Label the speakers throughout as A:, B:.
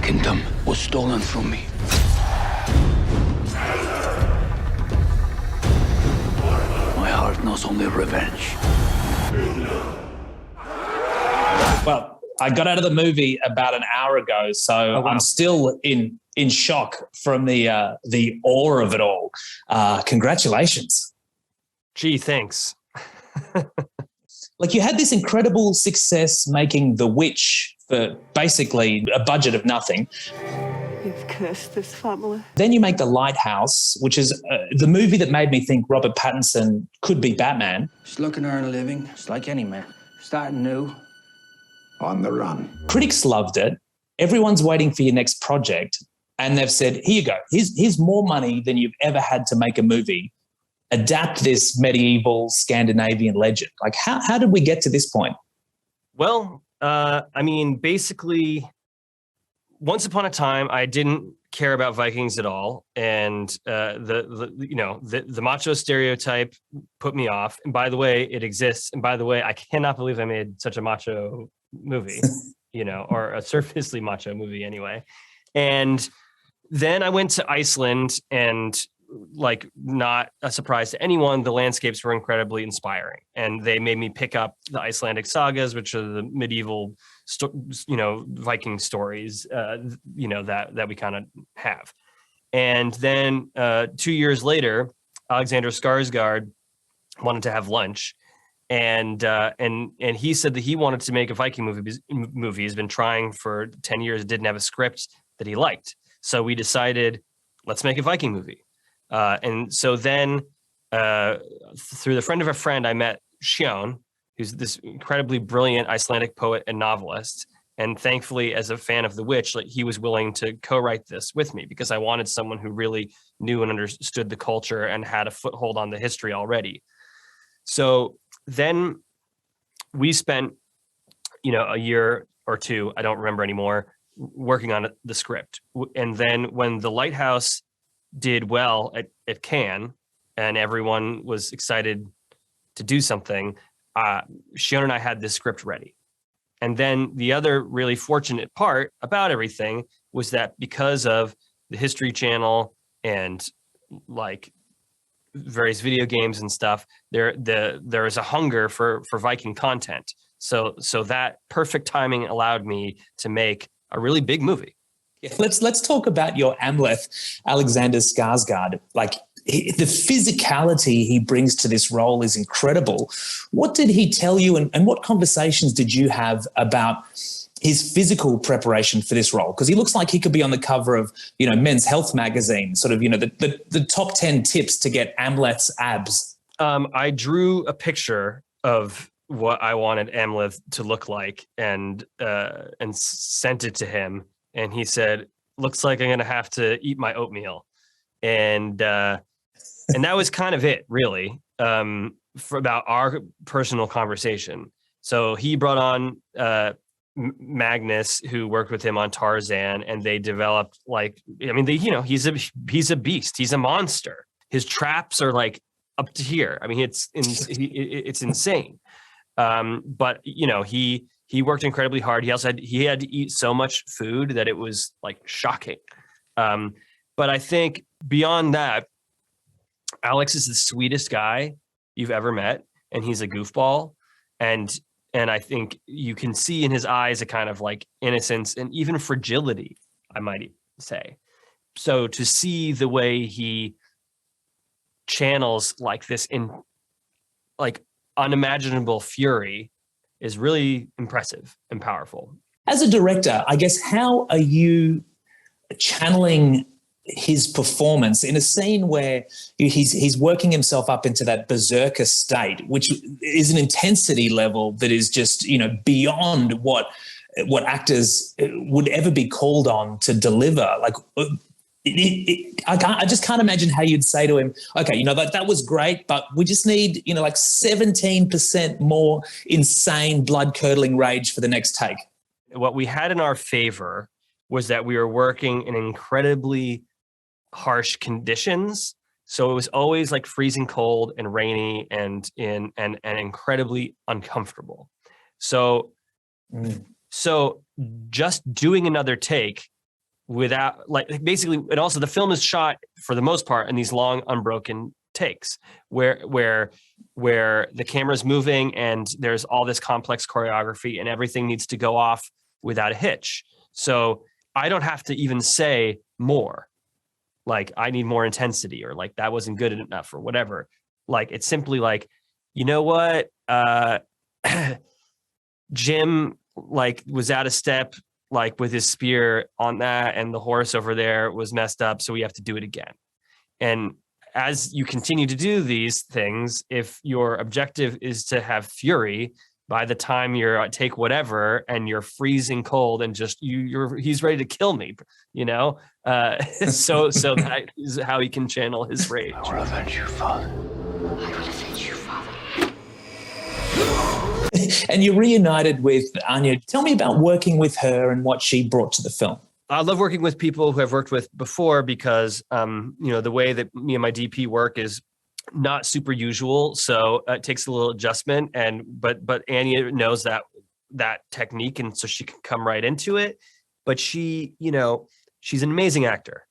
A: kingdom was stolen from me. My heart knows only revenge.
B: Well, I got out of the movie about an hour ago, so I'm still in shock from the awe of it all. Congratulations.
C: Gee, thanks.
B: Like, you had this incredible success making The Witch for basically a budget of nothing.
D: You've cursed this family.
B: Then you make The Lighthouse, which is the movie that made me think Robert Pattinson could be Batman.
E: Just looking to earn a living, just like any man. Starting new. On the run.
B: Critics loved it. Everyone's waiting for your next project. And they've said, here you go. Here's more money than you've ever had to make a movie. Adapt this medieval Scandinavian legend. Like, how did we get to this point?
C: Well, I mean, basically, once upon a time, I didn't care about Vikings at all, and the macho stereotype put me off. And by the way, it exists. And by the way, I cannot believe I made such a macho movie, or a surfacely macho movie anyway. And then I went to Iceland, and like, not a surprise to anyone, the landscapes were incredibly inspiring, and they made me pick up the Icelandic sagas, which are the medieval, Viking stories, that we kind of have. And then 2 years later, Alexander Skarsgård wanted to have lunch, and he said that he wanted to make a Viking movie. He's been trying for 10 years, didn't have a script that he liked. So we decided, let's make a Viking movie. And so then, through the friend of a friend, I met Shea, who's this incredibly brilliant Icelandic poet and novelist. And thankfully, as a fan of The Witch, he was willing to co-write this with me, because I wanted someone who really knew and understood the culture and had a foothold on the history already. So then we spent, a year or two, I don't remember anymore, working on the script. And then when The Lighthouse did well at Cannes and everyone was excited to do something, Shea and I had this script ready. And then the other really fortunate part about everything was that because of the History Channel and like various video games and stuff, there is a hunger for Viking content. So that perfect timing allowed me to make a really big movie.
B: Yeah, let's talk about your Amleth, Alexander Skarsgård. Like, the physicality he brings to this role is incredible. What did he tell you, and what conversations did you have about his physical preparation for this role? Because he looks like he could be on the cover of, Men's Health magazine, sort of, the top 10 tips to get Amleth's abs.
C: I drew a picture of what I wanted Amleth to look like and sent it to him. And he said, looks like I'm going to have to eat my oatmeal. And that was kind of it, really, for about our personal conversation. So he brought on Magnus, who worked with him on Tarzan, and they developed he's a beast. He's a monster. His traps are like up to here. I mean, it's insane. But he worked incredibly hard. He also had to eat so much food that it was like shocking. But I think beyond that, Alex is the sweetest guy you've ever met, and he's a goofball. And I think you can see in his eyes a kind of like innocence and even fragility, I might say. So to see the way he channels like this in like unimaginable fury is really impressive and powerful.
B: As a director, I guess, how are you channeling his performance in a scene where he's working himself up into that berserker state, which is an intensity level that is just, beyond what actors would ever be called on to deliver? Like, I just can't imagine how you'd say to him, okay, that was great, but we just need, 17% more insane blood-curdling rage for the next take.
C: What we had in our favor was that we were working in incredibly harsh conditions. So it was always like freezing cold and rainy and incredibly uncomfortable. So just doing another take without like basically, and also the film is shot for the most part in these long unbroken takes where the camera's moving and there's all this complex choreography and everything needs to go off without a hitch. So I don't have to even say more, like I need more intensity or like that wasn't good enough or whatever. Like it's simply like, you know what, Jim like was out of step like with his spear on that, and the horse over there was messed up, so we have to do it again. And as you continue to do these things, if your objective is to have fury, by the time you're at take whatever and you're freezing cold and just he's ready to kill me, you know. So that is how he can channel his rage.
A: I will avenge you, Father.
D: I will avenge you, Father.
B: And you're reunited with Anya. Tell me about working with her and what she brought to the film.
C: I love working with people who I've worked with before because, the way that me and my DP work is not super usual. So it takes a little adjustment. But Anya knows that technique. And so she can come right into it. But she's an amazing actor.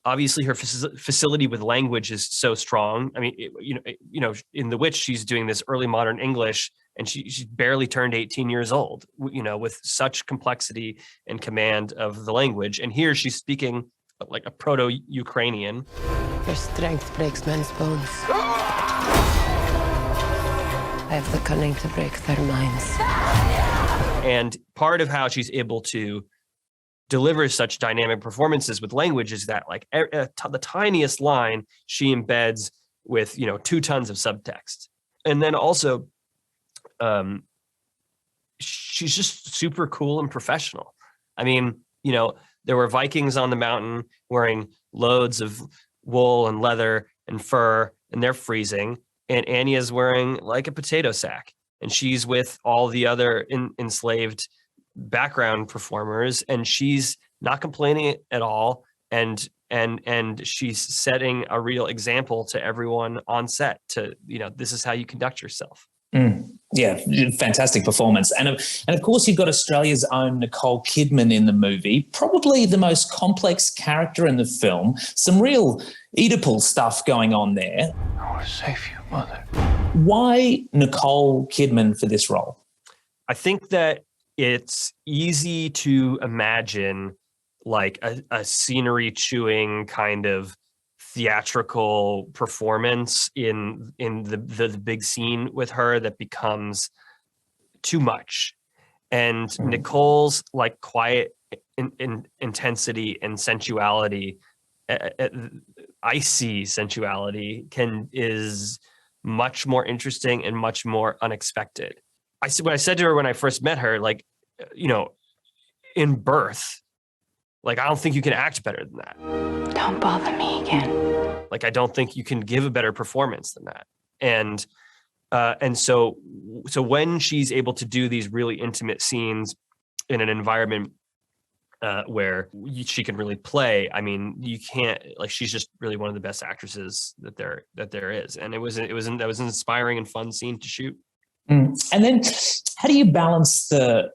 C: Obviously her facility with language is so strong. I mean, in The Witch, she's doing this early modern English, and she barely turned 18 years old, with such complexity and command of the language. And here she's speaking like a proto-Ukrainian.
F: Your strength breaks men's bones. I have the cunning to break their minds.
C: And part of how she's able to deliver such dynamic performances with language is that like the tiniest line she embeds with 2 tons of subtext. And then also she's just super cool and professional. I mean, there were Vikings on the mountain wearing loads of wool and leather and fur, and they're freezing, and Anya's wearing like a potato sack, and she's with all the other enslaved background performers, and she's not complaining at all, and she's setting a real example to everyone on set to this is how you conduct yourself.
B: Yeah, fantastic performance. And of course, you've got Australia's own Nicole Kidman in the movie, probably the most complex character in the film. Some real Oedipal stuff going on there.
A: I want to save you, Mother.
B: Why Nicole Kidman for this role?
C: I think that it's easy to imagine like a scenery chewing kind of theatrical performance in the big scene with her that becomes too much. And Nicole's like quiet intensity and sensuality, icy sensuality is much more interesting and much more unexpected. What I said to her when I first met her, like, in Birth, like, I don't think you can act better than that.
D: Don't bother me again.
C: Like, I don't think you can give a better performance than that. And so when she's able to do these really intimate scenes in an environment where she can really play, I mean, you can't, like, she's just really one of the best actresses that there is. And that was an inspiring and fun scene to shoot.
B: And then how do you balance the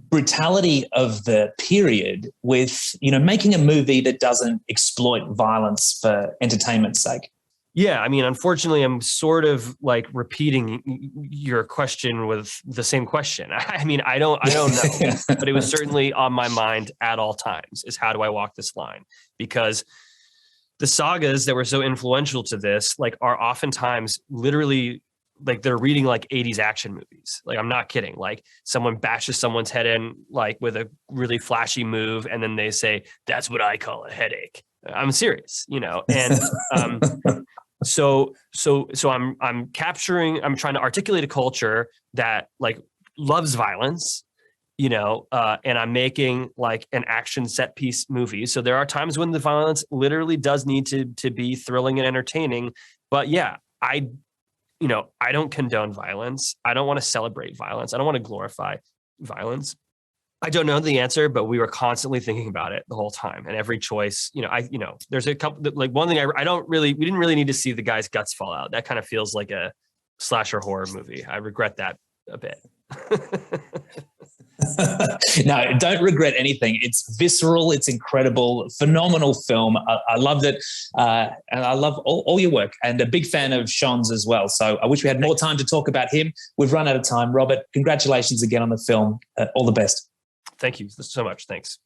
B: brutality of the period with, making a movie that doesn't exploit violence for entertainment's sake?
C: Yeah, I mean, unfortunately, I'm sort of like repeating your question with the same question. I mean, I don't know, but it was certainly on my mind at all times, is how do I walk this line? Because the sagas that were so influential to this, like, are oftentimes literally like they're reading like 80s action movies. Like, I'm not kidding. Like, someone bashes someone's head in like with a really flashy move, and then they say, "That's what I call a headache." I'm serious, and so I'm trying to articulate a culture that like loves violence, and I'm making like an action set piece movie. So there are times when the violence literally does need to be thrilling and entertaining. But yeah, I don't condone violence. I don't want to celebrate violence. I don't want to glorify violence. I don't know the answer, but we were constantly thinking about it the whole time. And every choice, there's a couple, like one thing we didn't really need to see the guy's guts fall out. That kind of feels like a slasher horror movie. I regret that a bit.
B: No, don't regret anything. It's visceral. It's incredible. Phenomenal film. I loved it. And I love all your work, and a big fan of Sean's as well. So I wish we had more time to talk about him. We've run out of time. Robert, congratulations again on the film. All the best.
C: Thank you so much. Thanks.